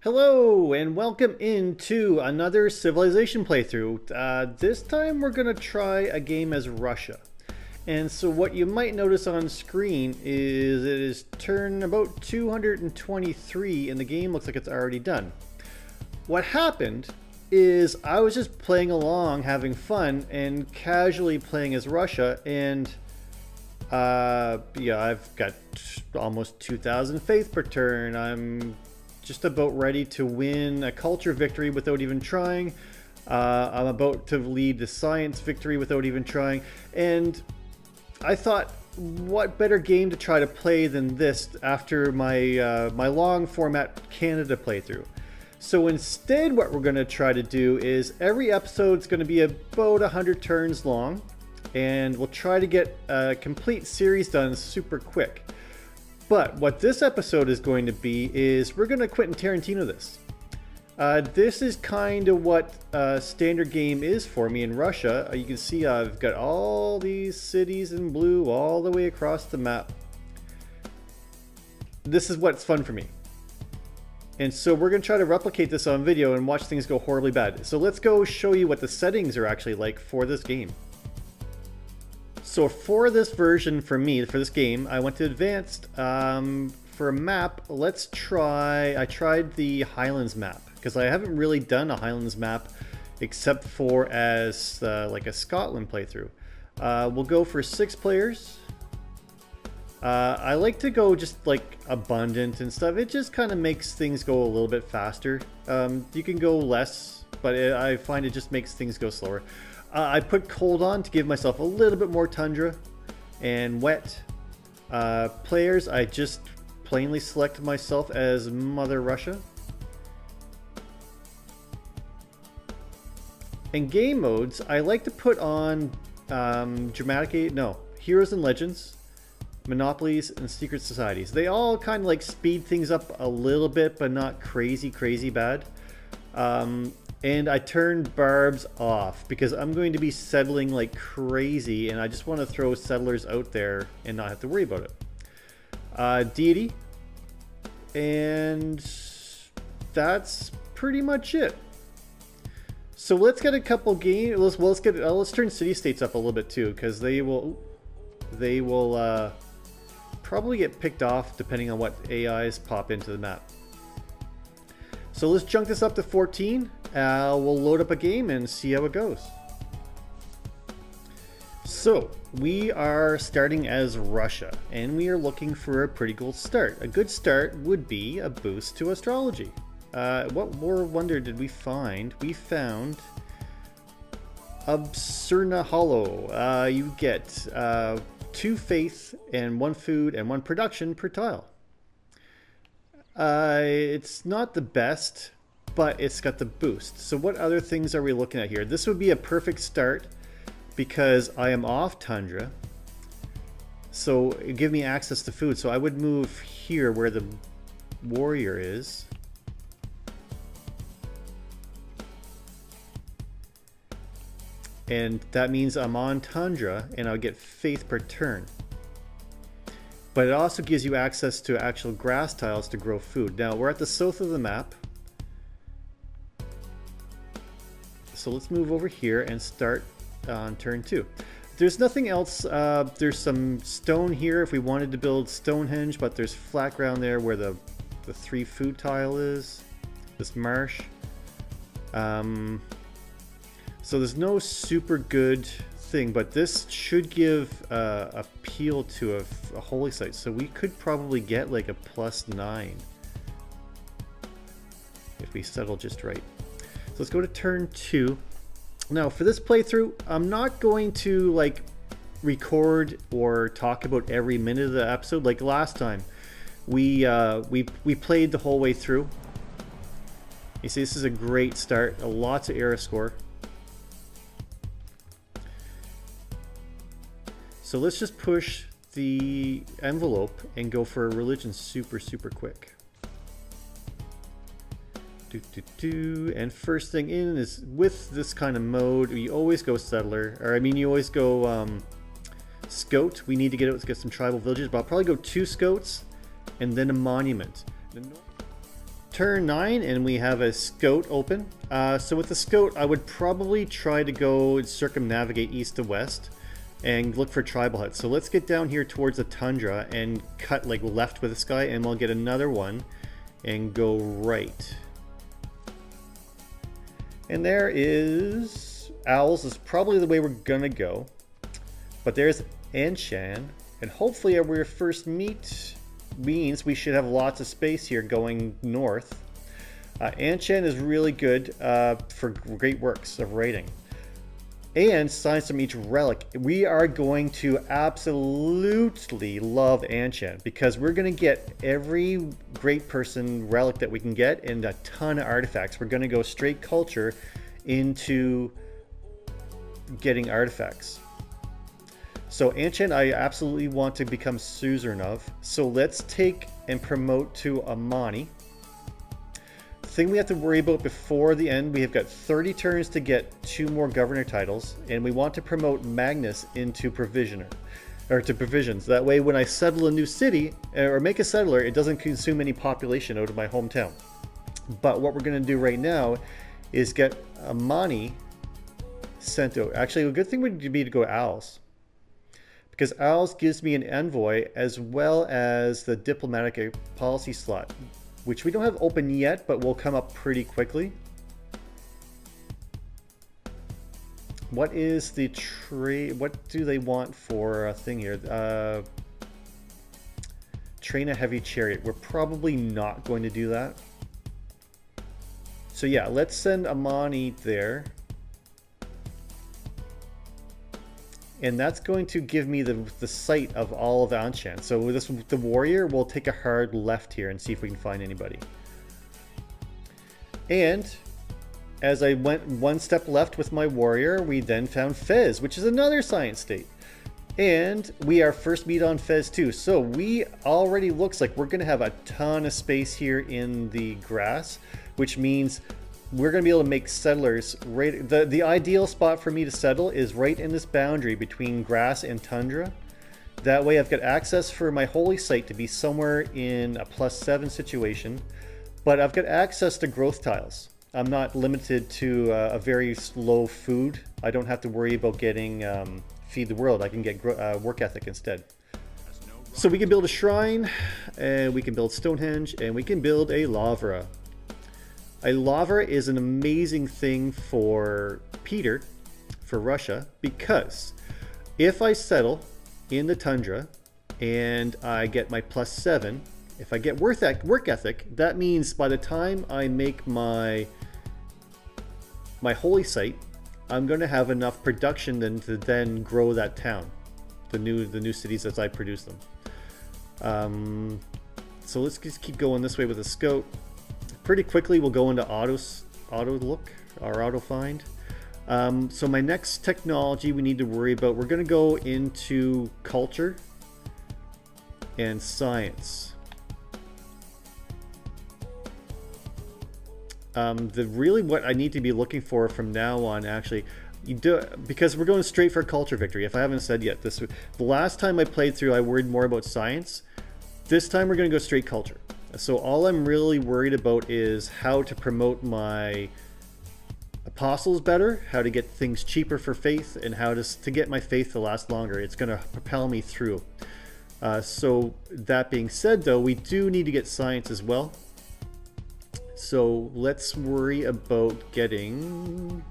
Hello and welcome into another Civilization playthrough. This time we're going to try a game as Russia. And so what you might notice on screen is it is turn about 223 and the game looks like it's already done. What happened is I was just playing along, having fun, and casually playing as Russia, and yeah, I've got almost 2,000 faith per turn. I'm just about ready to win a culture victory without even trying. I'm about to lead the science victory without even trying. And I thought, what better game to try to play than this after my my long format Canada playthrough. So instead what we're going to try to do is every episode's going to be about 100 turns long. And we'll try to get a complete series done super quick. But what this episode is going to be is we're going to Quentin Tarantino this. This is kind of what standard game is for me in Russia. You can see I've got all these cities in blue all the way across the map. This is what's fun for me. And so we're going to try to replicate this on video and watch things go horribly bad. So let's go show you what the settings are actually like for this game. So for this version, for me, for this game, I went to advanced. For a map, let's try, I tried the Highlands map, because I haven't really done a Highlands map except for as like a Scotland playthrough. We'll go for 6 players. I like to go just like abundant and stuff. It just kind of makes things go a little bit faster. You can go less, but I find it just makes things go slower. I put cold on to give myself a little bit more tundra and wet. Players, I just plainly select myself as Mother Russia. And game modes, I like to put on Heroes and Legends, Monopolies, and Secret Societies. They all kind of like speed things up a little bit, but not crazy bad. And I turned barbs off because I'm going to be settling like crazy and I just want to throw settlers out there and not have to worry about it. Deity. And that's pretty much it. So let's get a couple games. Let's turn city-states up a little bit too, because they will probably get picked off depending on what AIs pop into the map. So let's jump this up to 14. We'll load up a game and see how it goes. So we are starting as Russia and we are looking for a pretty cool start. A good start would be a boost to astrology. What more wonder did we find? We found Absurna Hollow. You get 2 faith and 1 food and 1 production per tile. It's not the best, but it's got the boost. So what other things are we looking at here? This would be a perfect start because I am off tundra. So it give me access to food. So I would move here where the warrior is. And that means I'm on tundra and I'll get faith per turn. But it also gives you access to actual grass tiles to grow food. Now we're at the south of the map. So let's move over here and start on turn 2. There's nothing else. There's some stone here if we wanted to build Stonehenge, but there's flat ground there where the 3 food tile is. This marsh. So there's no super good thing, but this should give appeal to a holy site. So we could probably get like a +9 if we settle just right. So let's go to turn 2. Now for this playthrough, I'm not going to like record or talk about every minute of the episode like last time. We played the whole way through. You see, this is a great start. Lots of era score. So let's just push the envelope and go for a religion super quick. And first thing in is with this kind of mode, you always go settler, or I mean you always go scout. We need to get some tribal villages, but I'll probably go 2 scouts and then a monument. turn 9 and we have a scout open. So with the scout, I would probably try to go circumnavigate east to west and look for tribal huts. So let's get down here towards the tundra and cut like left with this guy, and we'll get another one and go right. And there is owls is probably the way we're gonna go. But there's Anshan, and hopefully our first meet means we should have lots of space here going north. Anshan is really good for great works of raiding. And signs from each relic. We are going to absolutely love Anshan because we're going to get every great person relic that we can get and a ton of artifacts. We're going to go straight culture into getting artifacts. So Anshan, I absolutely want to become suzerain of. So let's take and promote to Amani. The thing we have to worry about before the end, we have got 30 turns to get 2 more governor titles, and we want to promote Magnus into provisioner, or to provisions. That way when I settle a new city, or make a settler, it doesn't consume any population out of my hometown. But what we're going to do right now is get Amani sent out. Actually, a good thing would be to go Owls. Because Owls gives me an envoy as well as the diplomatic policy slot, which we don't have open yet, but will come up pretty quickly. What is the trade? What do they want for a thing here? Train a heavy chariot. We're probably not going to do that. So yeah, let's send Amani there. And that's going to give me the site of all of Anshan. So with this, the warrior, we'll take a hard left here and see if we can find anybody. And as I went one step left with my warrior, we then found Fez, which is another science state. And we are first meet on Fez too. So we already looks like we're going to have a ton of space here in the grass, which means we're going to be able to make settlers right. The ideal spot for me to settle is right in this boundary between grass and tundra. That way I've got access for my holy site to be somewhere in a +7 situation, but I've got access to growth tiles. I'm not limited to a very low food. I don't have to worry about getting feed the world. I can get work ethic instead. So we can build a shrine, and we can build Stonehenge, and we can build a lavra. A lavra is an amazing thing for Peter, for Russia, because if I settle in the tundra and I get my +7, if I get work ethic, that means by the time I make my holy site, I'm going to have enough production to then grow that town, the new cities as I produce them. So let's just keep going this way with the scout. Pretty quickly we'll go into auto look or auto find. So my next technology we need to worry about, we're going to go into culture and science. Really what I need to be looking for from now on, actually, because we're going straight for culture victory. If I haven't said yet, the last time I played through I worried more about science. This time we're going to go straight culture. So all I'm really worried about is how to promote my apostles better, how to get things cheaper for faith, and how to get my faith to last longer. It's going to propel me through. So that being said, though, we do need to get science as well. So let's worry about getting...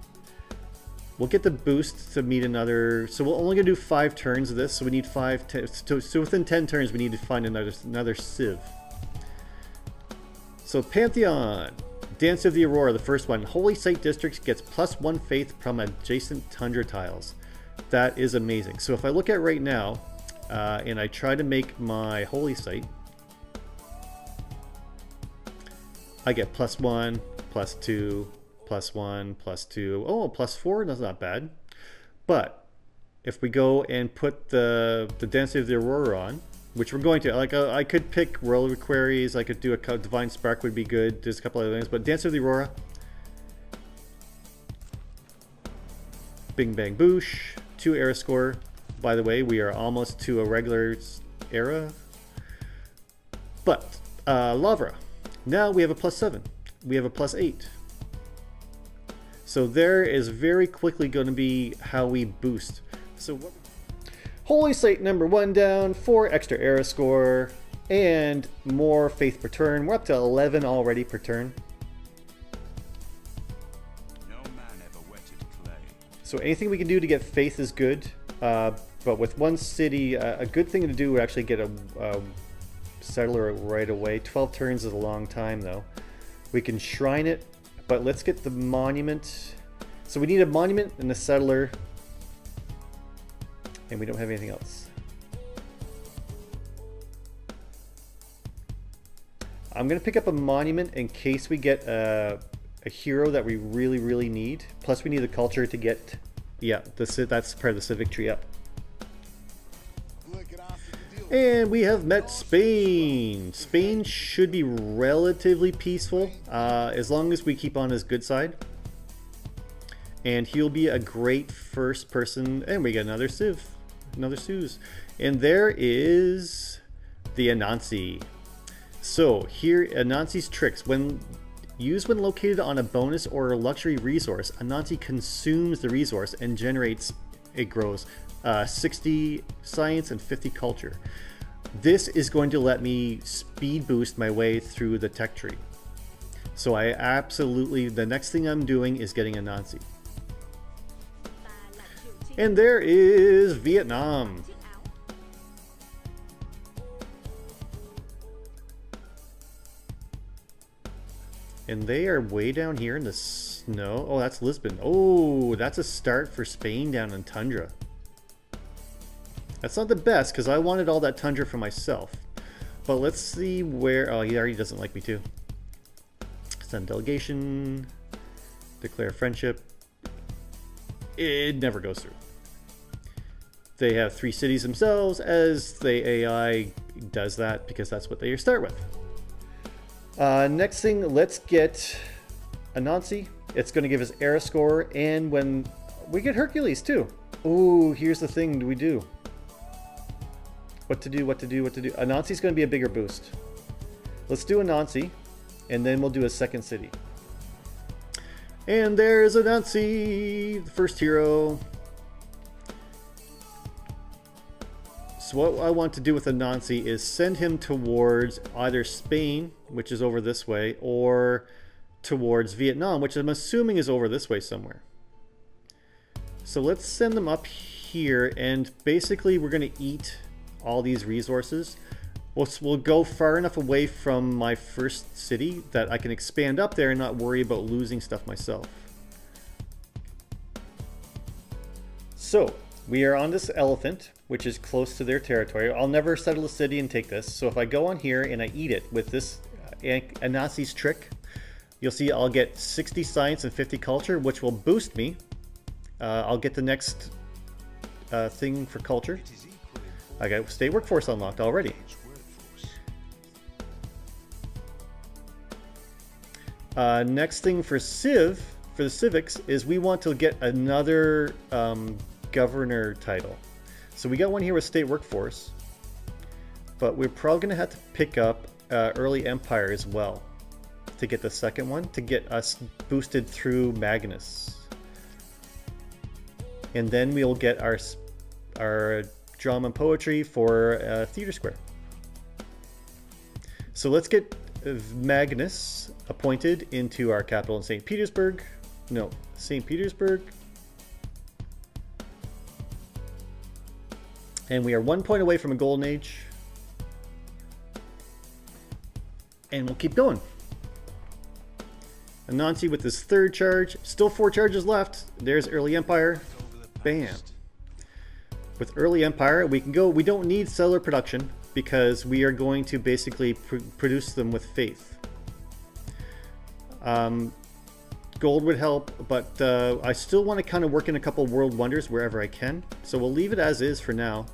We'll get the boost to meet another... So we're only going to do 5 turns of this, so we need 5... So within 10 turns we need to find another civ. So Pantheon, Dance of the Aurora, the first one. Holy Site Districts gets +1 faith from adjacent tundra tiles. That is amazing. So if I look at right now, and I try to make my holy site, I get +1, +2, +1, +2. Oh, +4, that's not bad. But if we go and put the Dance of the Aurora on, which we're going to, like, I could pick Royal Queries, I could do a Divine Spark would be good, there's a couple other things, but Dance of the Aurora, Bing Bang Boosh, 2 era score. By the way, we are almost to a regular era. But Lavra. Now we have a +7. We have a +8. So there is very quickly going to be how we boost. So Holy Site number 1 down, 4 extra era score, and more faith per turn. We're up to 11 already per turn. No man ever wetted clay. So anything we can do to get faith is good. But with one city, a good thing to do would actually get a settler right away. 12 turns is a long time though. We can shrine it, but let's get the monument. So we need a monument and a settler, and we don't have anything else. I'm gonna pick up a monument in case we get a hero that we really need. Plus we need the culture to get, yeah, that's part of the civic tree up. And we have met Spain. Spain should be relatively peaceful as long as we keep on his good side. And he'll be a great first person. And we get another Civ, another Suze. And there is the Anansi. So here, Anansi's tricks. When used when located on a bonus or a luxury resource, Anansi consumes the resource and generates, it grows 60 science and 50 culture. This is going to let me speed boost my way through the tech tree. So I absolutely, the next thing I'm doing is getting Anansi. And there is Vietnam. And they are way down here in the snow. Oh, that's Lisbon. Oh, that's a start for Spain down in tundra. That's not the best because I wanted all that tundra for myself. But let's see where... Oh, he already doesn't like me too. Send delegation. Declare friendship. It never goes through. They have 3 cities themselves, as the AI does that because that's what they start with. Next thing, let's get Anansi. It's going to give us era score, and when we get Hercules too. Ooh, here's the thing we do. What to do, what to do, what to do. Anansi's going to be a bigger boost. Let's do Anansi, and then we'll do a second city. And there's Anansi, the first hero. So what I want to do with Anansi is send him towards either Spain, which is over this way, or towards Vietnam, which I'm assuming is over this way somewhere. So let's send them up here, and basically we're going to eat all these resources. We'll go far enough away from my first city that I can expand up there and not worry about losing stuff myself. So we are on this elephant, which is close to their territory. I'll never settle a city and take this. So if I go on here and I eat it with this Anansi's trick, you'll see I'll get 60 science and 50 culture, which will boost me. I'll get the next thing for culture. I got state workforce unlocked already. Next thing for Civ, for the civics, is we want to get another governor title. So we got one here with state workforce, but we're probably going to have to pick up early empire as well to get the second one, to get us boosted through Magnus. And then we'll get our drama and poetry for Theater Square. So let's get Magnus appointed into our capital in St. Petersburg. No, St. Petersburg. And we are 1 point away from a golden age. And we'll keep going. Anansi with his third charge. Still 4 charges left. There's early empire. Bam. With early empire, we can go. We don't need settler production because we are going to basically produce them with faith. Gold would help, but I still want to kind of work in a couple world wonders wherever I can. So we'll leave it as is for now.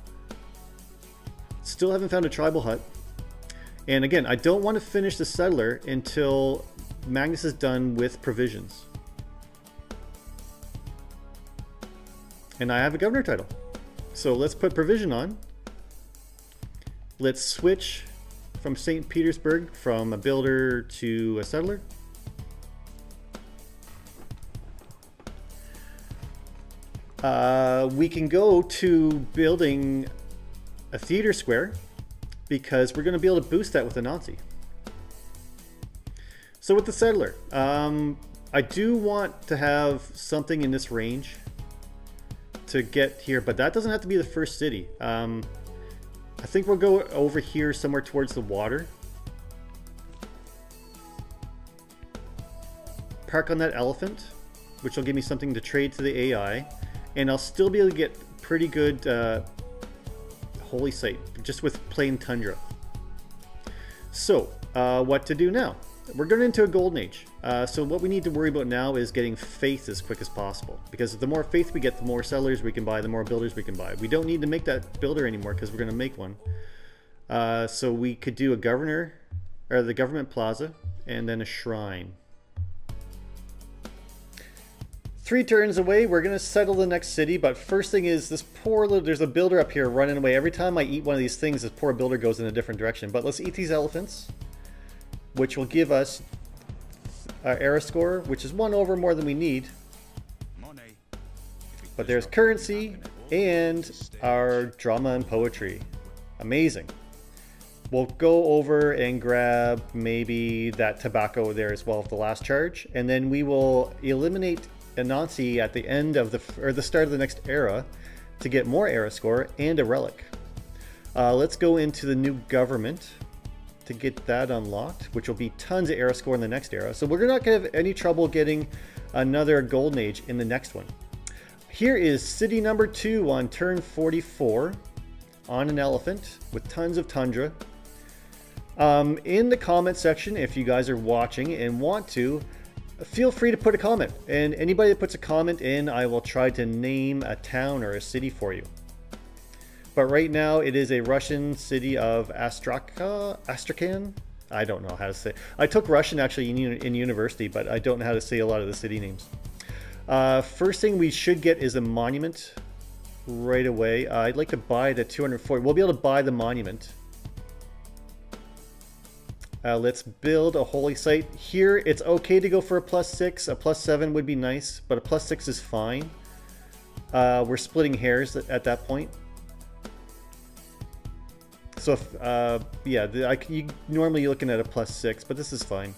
Still haven't found a tribal hut. And again, I don't want to finish the settler until Magnus is done with provisions. And I have a governor title. So let's put provision on. Let's switch from St. Petersburg, from a builder to a settler. We can go to building a theater square because we're going to be able to boost that with a Nazi. So with the settler, I do want to have something in this range to get here, but that doesn't have to be the first city. I think we'll go over here somewhere towards the water. Park on that elephant, which will give me something to trade to the AI. And I'll still be able to get pretty good holy site just with plain tundra. So what to do now? We're going into a golden age. So what we need to worry about now is getting faith as quick as possible. Because the more faith we get, the more settlers we can buy, the more builders we can buy. We don't need to make that builder anymore because we're going to make one. So we could do a governor, or the government plaza, and then a shrine. 3 turns away, we're going to settle the next city, but first thing is this poor little, there's a builder up here running away. Every time I eat one of these things, this poor builder goes in a different direction. But let's eat these elephants, which will give us our era score, which is 1 over more than we need. But there's currency and our drama and poetry. Amazing. We'll go over and grab maybe that tobacco there as well, the last charge, and then we will eliminate Anansi at the end of the start of the next era to get more era score and a relic. Let's go into the new government to get that unlocked, which will be tons of era score in the next era. So we're not going to have any trouble getting another golden age in the next one. Here is city number 2 on turn 44 on an elephant with tons of tundra. In the comment section, if you guys are watching and want to, feel free to put a comment, and anybody that puts a comment in, I will try to name a town or a city for you. But right now it is a Russian city of Astrakhan. I don't know how to say. I took Russian actually in university, but I don't know how to say a lot of the city names. First thing we should get is a monument right away. I'd like to buy the 240. We'll be able to buy the monument. Let's build a holy site. Here, it's okay to go for a +6. A +7 would be nice, but a +6 is fine. We're splitting hairs at that point. So, if, yeah, normally you're looking at a +6, but this is fine.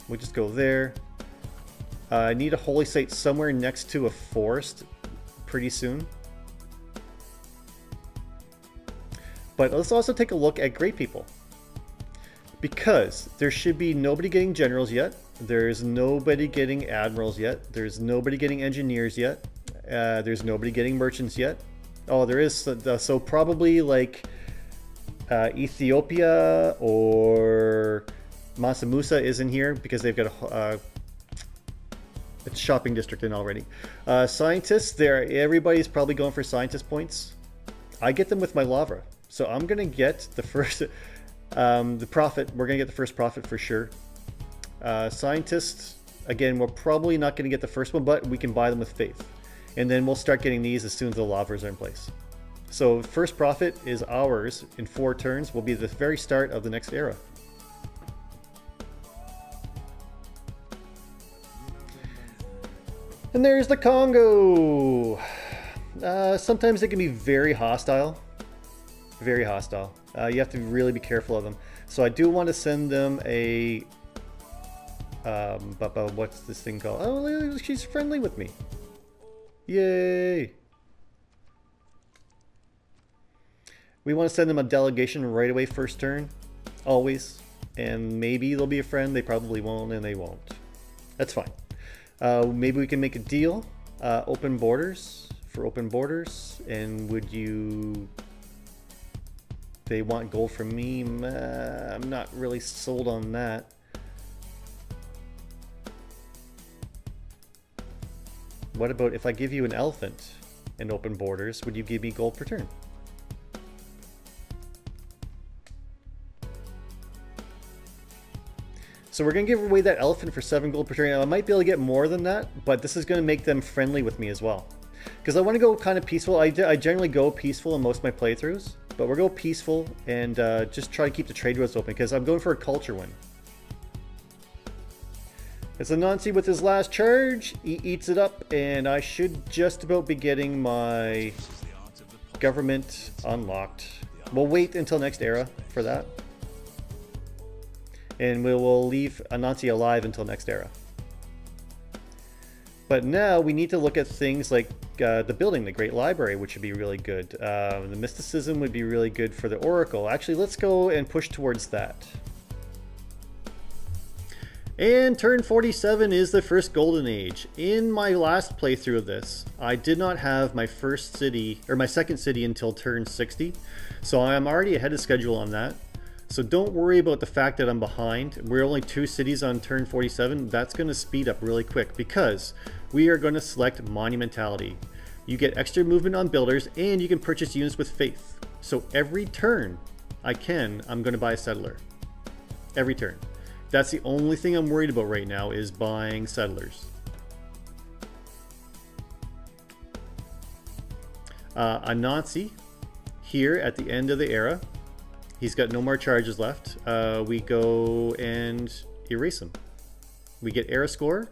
We'll just go there. I need a holy site somewhere next to a forest pretty soon. But let's also take a look at great people. Because there should be nobody getting generals yet. There's nobody getting admirals yet. There's nobody getting engineers yet. There's nobody getting merchants yet. Oh, there is. So probably like Ethiopia or Mansa Musa is in here because they've got a shopping district in already. Scientists, everybody's probably going for scientist points. I get them with my Lavra. So I'm going to get the first, the profit. We're going to get the first profit for sure. Scientists, again, we're probably not going to get the first one, but we can buy them with faith. And then we'll start getting these as soon as the Lavras are in place. So first profit is ours in 4 turns. Will be the very start of the next era. And there's the Congo. Sometimes they can be very hostile. Very hostile. You have to really be careful of them. So I do want to send them a... what's this thing called? Oh, she's friendly with me. Yay! We want to send them a delegation right away first turn. Always. And maybe they'll be a friend. They probably won't, and they won't. That's fine. Maybe we can make a deal. Open borders. For open borders. And would you... They want gold from me. I'm not really sold on that. What about if I give you an elephant and open borders, would you give me gold per turn? So we're going to give away that elephant for 7 gold per turn. Now, I might be able to get more than that, but this is going to make them friendly with me as well. Because I want to go kind of peaceful. I generally go peaceful in most of my playthroughs. But we'll go peaceful and just try to keep the trade routes open because I'm going for a culture win. It's Anansi with his last charge. He eats it up, and I should just about be getting my government unlocked. We'll wait until next era for that. And we will leave Anansi alive until next era. But now we need to look at things like the building, the Great Library, which would be really good. The Mysticism would be really good for the Oracle. Actually, let's go and push towards that. And turn 47 is the first golden age. In my last playthrough of this, I did not have my first city, or my second city until turn 60. So I'm already ahead of schedule on that. So don't worry about the fact that I'm behind. We're only 2 cities on turn 47. That's going to speed up really quick because we are going to select Monumentality. You get extra movement on builders and you can purchase units with faith. So every turn I'm going to buy a settler. Every turn. That's the only thing I'm worried about right now is buying settlers. Anansi here at the end of the era. He's got no more charges left. We go and erase him. We get era score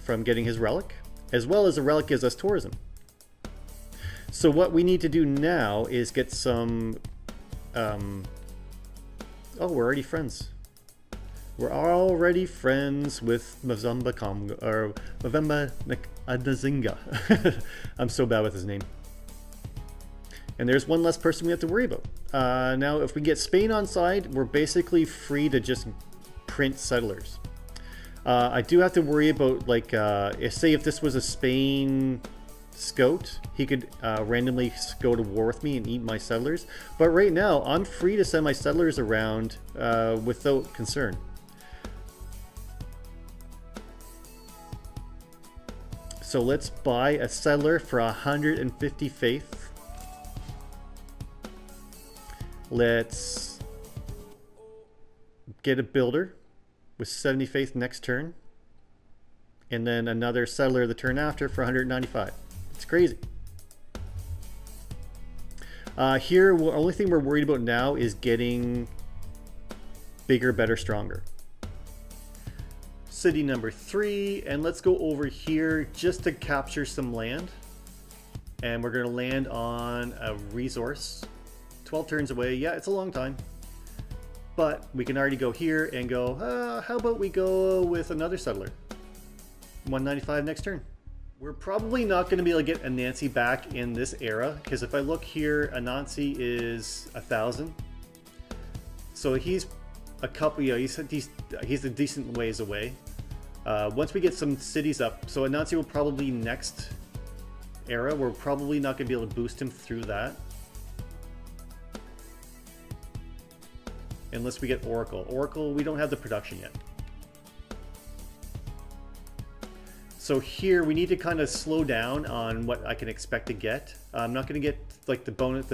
from getting his relic, as well as the relic gives us tourism. So what we need to do now is get some oh, we're already friends. We're already friends with Mavemba Congo, or Mavemba Adazinga. I'm so bad with his name. And there's one less person we have to worry about. Now, if we get Spain on side, we're basically free to just print settlers. I do have to worry about, like, say if this was a Spain scout, he could randomly go to war with me and eat my settlers. But right now, I'm free to send my settlers around without concern. So let's buy a settler for 150 faith. Let's get a builder with 70 faith next turn. And then another settler the turn after for 195. It's crazy. Here, the only thing we're worried about now is getting bigger, better, stronger. City number 3, and let's go over here just to capture some land. And we're going to land on a resource. 12 turns away. Yeah, it's a long time. But we can already go here and go, how about we go with another settler? 195 next turn. We're probably not going to be able to get Anansi back in this era, because if I look here, Anansi is 1,000. So he's a couple, you know, he's a decent ways away. Once we get some cities up, so Anansi will probably next era, we're probably not going to be able to boost him through that. Unless we get Oracle. Oracle, we don't have the production yet. So here we need to kind of slow down on what I can expect to get. I'm not going to get like the bonus.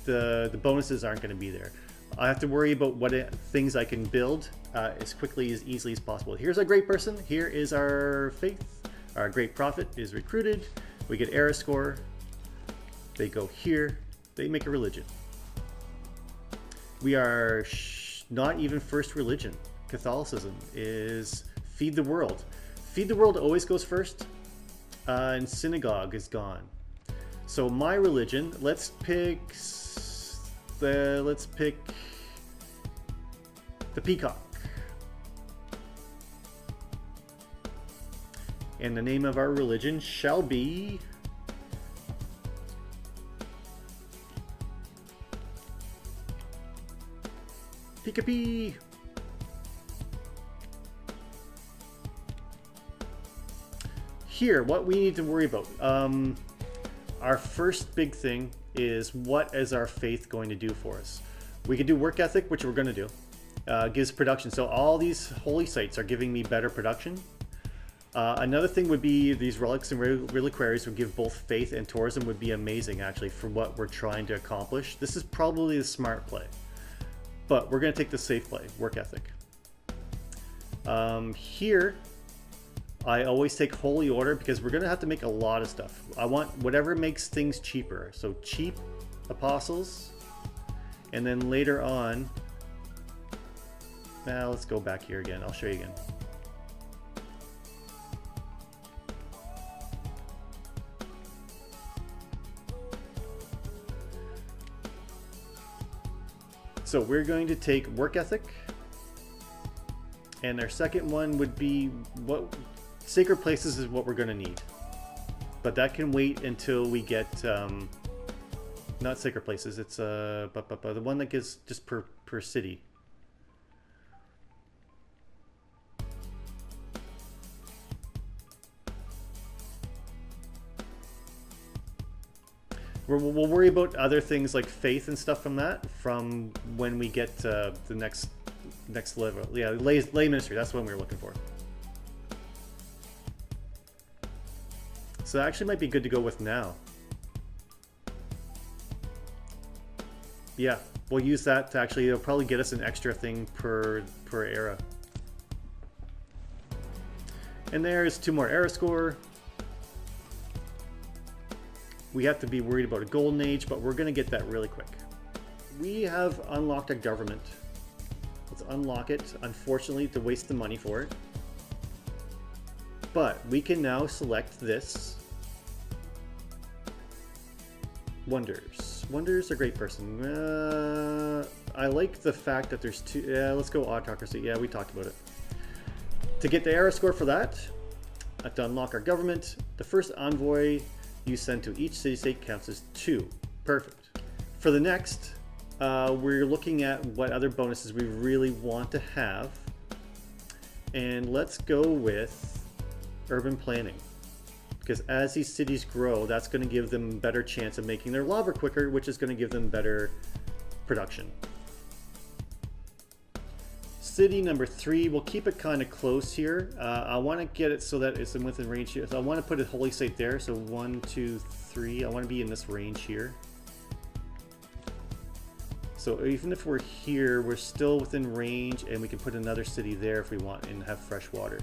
The bonuses aren't going to be there. I have to worry about what things I can build as quickly, as easily as possible. Here's our great person. Here is our faith. Our great prophet is recruited. We get era score. They go here. They make a religion. We are not even first religion. Catholicism is feed the world. Feed the world always goes first, and synagogue is gone. So my religion, let's pick the peacock. And the name of our religion shall be Peekapee. Here, what we need to worry about. Our first big thing is, what is our faith going to do for us? We can do work ethic, which we're going to do. Gives production. So all these holy sites are giving me better production. Another thing would be these relics and reliquaries would give both faith and tourism, would be amazing actually for what we're trying to accomplish. This is probably the smart play. But we're going to take the safe play, work ethic. Here, I always take holy order because we're going to have to make a lot of stuff. I want whatever makes things cheaper. So cheap apostles. And then later on, now let's go back here again. I'll show you again. So we're going to take work ethic. And our second one would be what sacred places is what we're going to need. But that can wait until we get not sacred places. It's the one that gives just per city. We'll worry about other things like faith and stuff from that from when we get the next level. Yeah, lay ministry. That's what we were looking for. So that actually might be good to go with now. Yeah, we'll use that to actually, it'll probably get us an extra thing per era. And there's 2 more era score. We have to be worried about a golden age, but we're going to get that really quick. We have unlocked a government. Let's unlock it, unfortunately, to waste the money for it. But we can now select this. Wonders. Wonders are a great person. I like the fact that there's 2. Yeah, let's go autocracy. Yeah, we talked about it. To get the era score for that, I have to unlock our government. The first envoy you send to each city-state counts as 2. Perfect. For the next, we're looking at what other bonuses we really want to have. And let's go with urban planning. Because as these cities grow, that's going to give them a better chance of making their lava quicker, which is going to give them better production. City number 3, we'll keep it kind of close here. I want to get it so that it's within range here. So I want to put a holy site there. So 1, 2, 3. I want to be in this range here. So even if we're here, we're still within range, and we can put another city there if we want and have fresh water.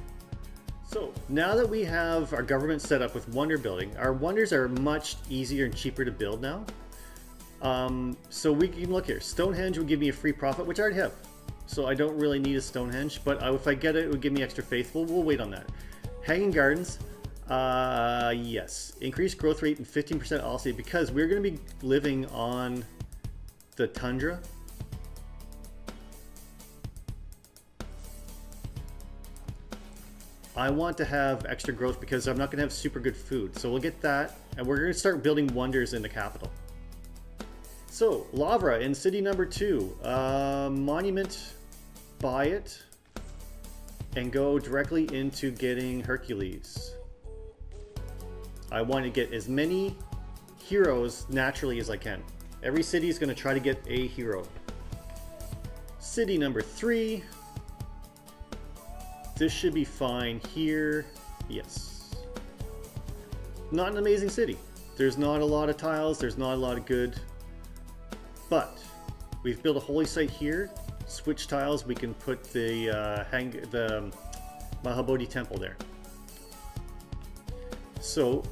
So now that we have our government set up with wonder building, our wonders are much easier and cheaper to build now. So we can look here. Stonehenge will give me a free profit, which I already have. So I don't really need a Stonehenge, but if I get it, it would give me extra faith. We'll wait on that. Hanging Gardens, yes. Increased growth rate and 15% also because we're going to be living on the tundra. I want to have extra growth because I'm not going to have super good food. So we'll get that, and we're going to start building wonders in the capital. So, Lavra in city number 2. Monument, buy it, and go directly into getting Hercules. I want to get as many heroes naturally as I can. Every city is going to try to get a hero. City number 3. This should be fine here. Yes. Not an amazing city. There's not a lot of tiles. There's not a lot of good. But we've built a holy site here. Switch tiles. We can put the Mahabodhi temple there. So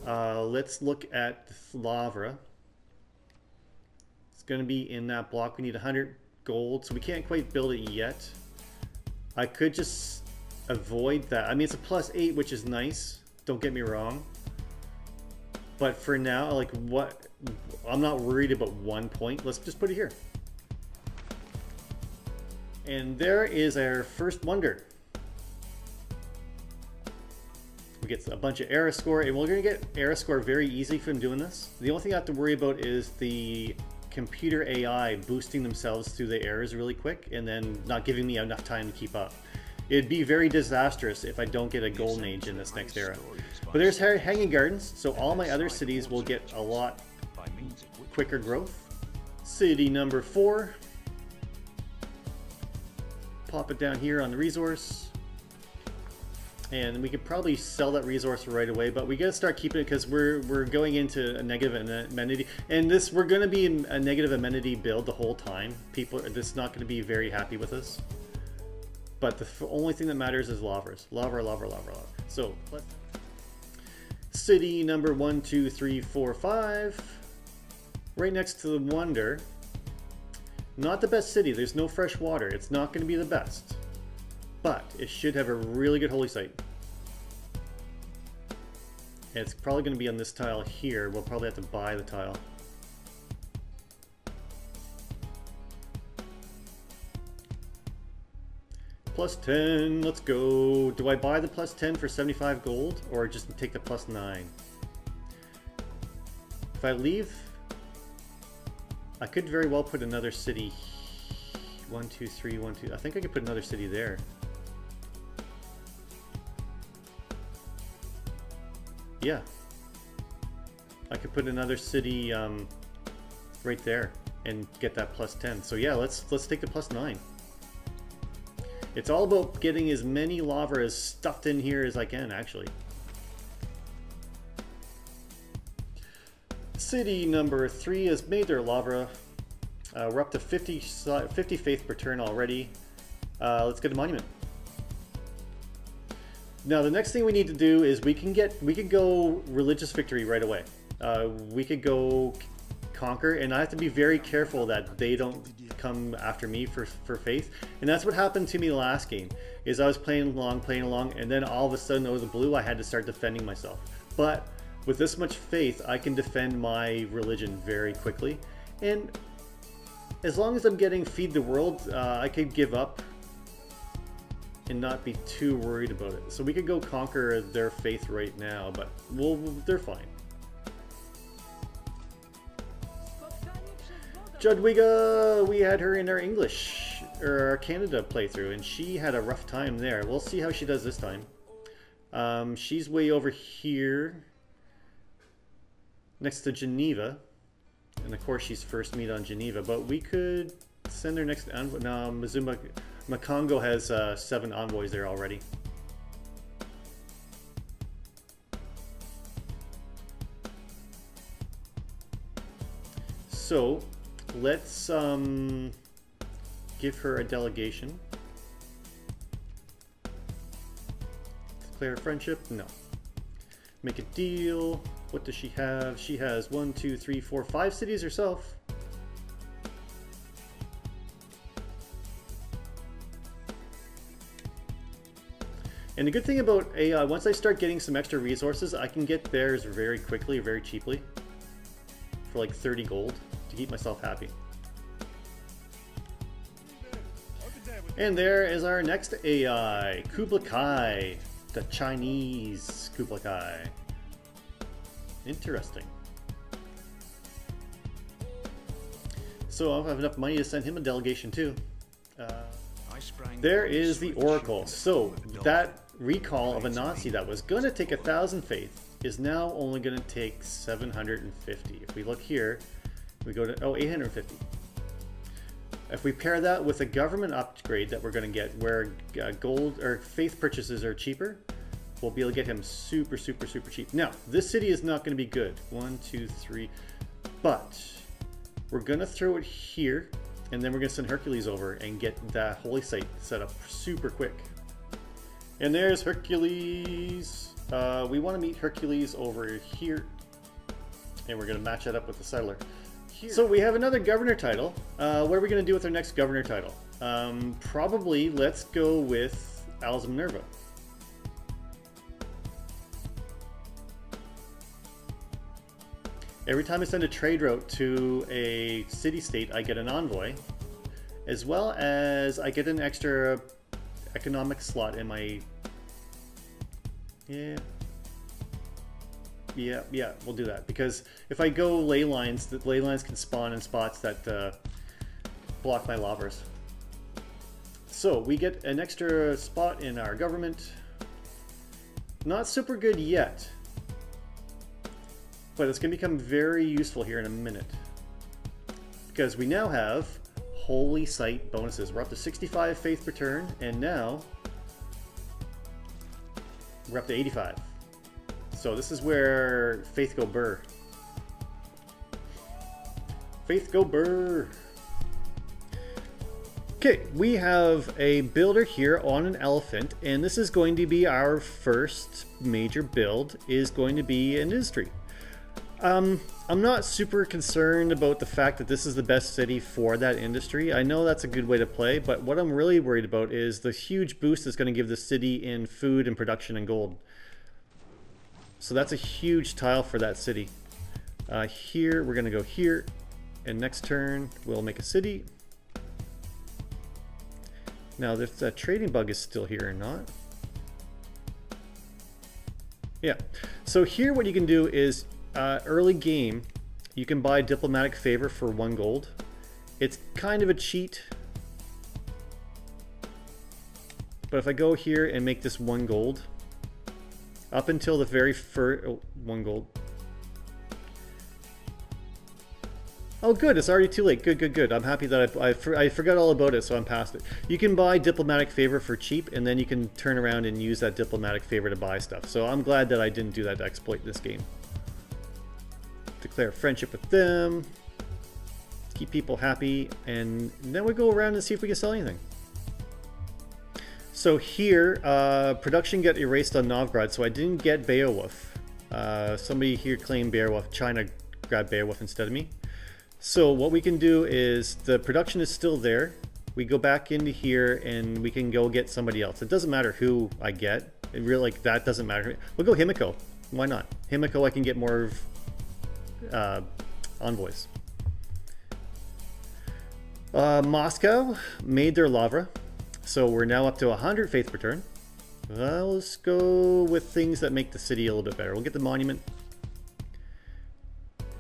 let's look at Lavra. It's going to be in that block. We need 100 gold, so we can't quite build it yet. I could just avoid that. I mean, it's a +8, which is nice. Don't get me wrong. But for now, like what? I'm not worried about 1 point. Let's just put it here. And there is our first wonder. We get a bunch of era score, and we're going to get era score very easy from doing this. The only thing I have to worry about is the computer AI boosting themselves through the errors really quick and then not giving me enough time to keep up. It'd be very disastrous if I don't get a golden age in this next era. But there's Hanging Gardens, so all my other cities will get a lot quicker growth. City number 4. Pop it down here on the resource. And we could probably sell that resource right away, but we gotta start keeping it because we're going into a negative amenity. And we're gonna be in a negative amenity build the whole time. People are just not gonna be very happy with us. But the only thing that matters is lavras. Lava, lava, lava, lava. So, city number 1, 2, 3, 4, 5. Right next to the Wonder. Not the best city. There's no fresh water. It's not going to be the best. But it should have a really good holy site. And it's probably going to be on this tile here. We'll probably have to buy the tile. Plus 10, let's go. Do I buy the plus 10 for 75 gold or just take the plus 9? If I leave, I could very well put another city. 1, 2, 3, 1, 2. I think I could put another city there. Yeah. I could put another city right there and get that plus 10. So yeah, let's take the plus 9. It's all about getting as many lava as stuffed in here as I can, actually. City number 3 has made their lava. We're up to 50 faith per turn already. Let's get a monument. Now the next thing we need to do is we could go religious victory right away. We could go conquer, and I have to be very careful that they don't come after me for faith. And that's what happened to me last game. Is I was playing along, and then all of a sudden out of the blue I had to start defending myself. But with this much faith, I can defend my religion very quickly. And as long as I'm getting feed the world, I could give up and not be too worried about it. So we could go conquer their faith right now, but they're fine. Judwiga, we had her in our English, or our Canada playthrough, and she had a rough time there. We'll see how she does this time. She's way over here, next to Geneva. And of course she's first meet on Geneva, but we could send her next envoy. No, Makongo has 7 envoys there already. So let's give her a delegation. Declare friendship? No. Make a deal. What does she have? She has 1, 2, 3, 4, 5 cities herself. And the good thing about AI, once I start getting some extra resources, I can get theirs very quickly, very cheaply. For like 30 gold to keep myself happy. And there is our next AI, Kublai Kai, the Chinese Kublai Kai. Interesting. So I'll have enough money to send him a delegation too. There is the Oracle. So that recall of a Nazi that was going to take 1,000 faith is now only going to take 750. If we look here, we go to 850. If we pair that with a government upgrade that we're going to get, where gold or faith purchases are cheaper, we'll be able to get him super cheap. Now, this city is not going to be good. 1, 2, 3. But we're going to throw it here, and then we're going to send Hercules over and get that holy site set up super quick. And there's Hercules. We want to meet Hercules over here, and we're going to match that up with the settler. So we have another governor title. What are we going to do with our next governor title? Probably let's go with Alza Minerva. Every time I send a trade route to a city-state, I get an envoy, as well as I get an extra economic slot in my... Yeah, we'll do that. Because if I go ley lines, the ley lines can spawn in spots that block my lavas. So we get an extra spot in our government. Not super good yet, but it's going to become very useful here in a minute. Because we now have holy site bonuses. We're up to 65 faith per turn, and now we're up to 85. So this is where faith go brrrr. Faith go brrrr. Okay, we have a builder here on an elephant, and this is going to be our first major build, is going to be an industry. I'm not super concerned about the fact that this is the best city for that industry. I know that's a good way to play, but what I'm really worried about is the huge boost it's going to give the city in food and production and gold. So that's a huge tile for that city. Here, we're going to go here, and next turn we'll make a city. Now, if that trading bug is still here or not. Yeah. So here what you can do is, early game, you can buy diplomatic favor for 1 gold. It's kind of a cheat. But if I go here and make this 1 gold, up until the very first... Oh, 1 gold. Oh good, it's already too late. Good, good, good. I'm happy that I forgot all about it, so I'm past it. You can buy diplomatic favor for cheap, and then you can turn around and use that diplomatic favor to buy stuff. So I'm glad that I didn't do that to exploit this game. Declare friendship with them. Keep people happy, and then we go around and see if we can sell anything. So here, production got erased on Novgorod, so I didn't get Beowulf. Somebody here claimed Beowulf. China grabbed Beowulf instead of me. So what we can do is, the production is still there. We go back into here and we can go get somebody else. It doesn't matter who I get. It really, like, that doesn't matter. We'll go Himiko. Why not? Himiko, I can get more envoys. Moscow made their Lavra. So we're now up to 100 faith per turn. Let's go with things that make the city a little bit better. We'll get the monument.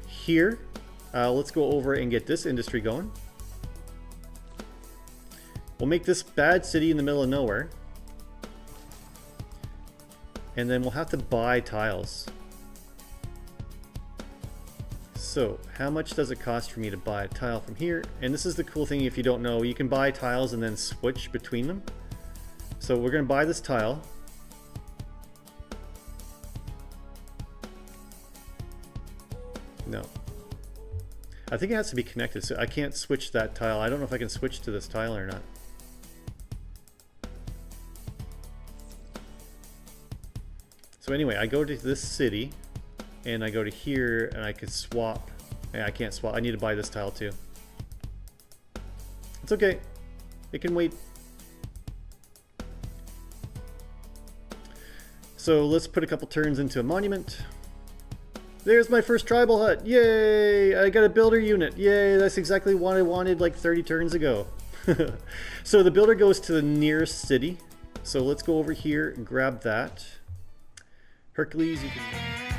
Here. Let's go over and get this industry going. We'll make this bad city in the middle of nowhere. And then we'll have to buy tiles. So, how much does it cost for me to buy a tile from here? And this is the cool thing, if you don't know, you can buy tiles and then switch between them. So we're going to buy this tile. No. I think it has to be connected, so I can't switch that tile. I don't know if I can switch to this tile or not. So anyway, I go to this city, and I go to here, and I can swap. Yeah, I can't swap. I need to buy this tile too. It's okay. It can wait. So let's put a couple turns into a monument. There's my first tribal hut. Yay! I got a builder unit. Yay! That's exactly what I wanted like 30 turns ago. So the builder goes to the nearest city. So let's go over here and grab that. Hercules, you can...